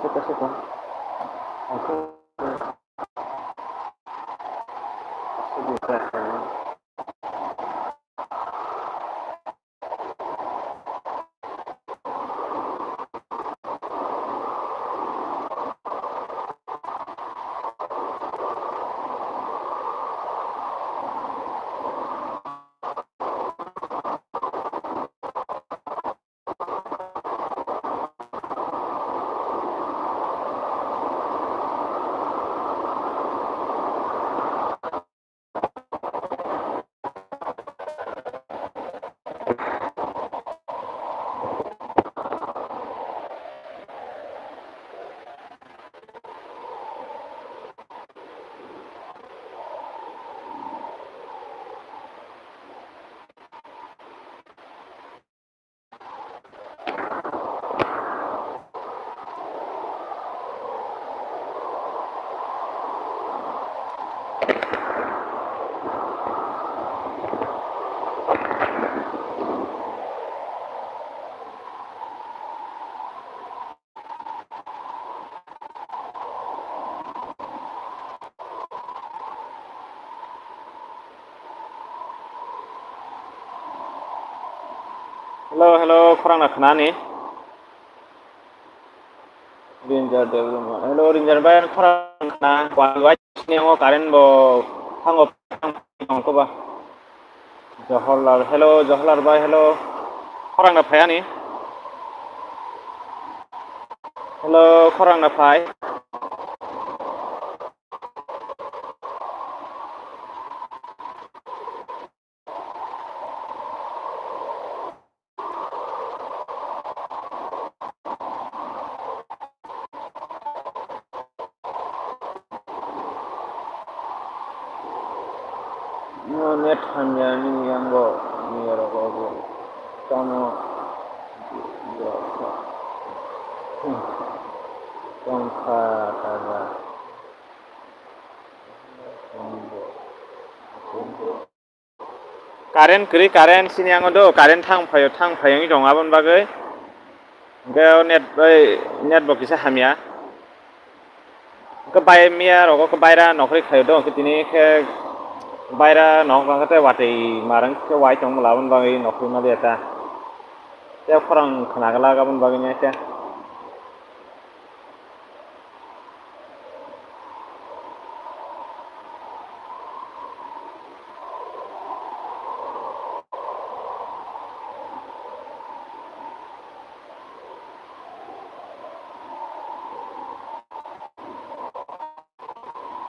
sekon. Aku buka. Hello, kurang nak kena ni. Ranger development. Hello, Ranger bayan kurang kena. Kuat ni aku karen bo hangop hangko ba. Johlar bay hello. Kurang nak payah ni. Hello, kurang nak pay. No net hanya ni yang go ni orang go. Kamu tongka kara. Karen sini yang do karen thang phayo dong abon bagai. Gao net bo kisa hamia. Ke bay mia rogo ke bayra nokri khayo do ke tini ke bayra nok kate wati marang ke wai chong labon bagai nokri ma diata. Te kurang khana gala gabon bagai nya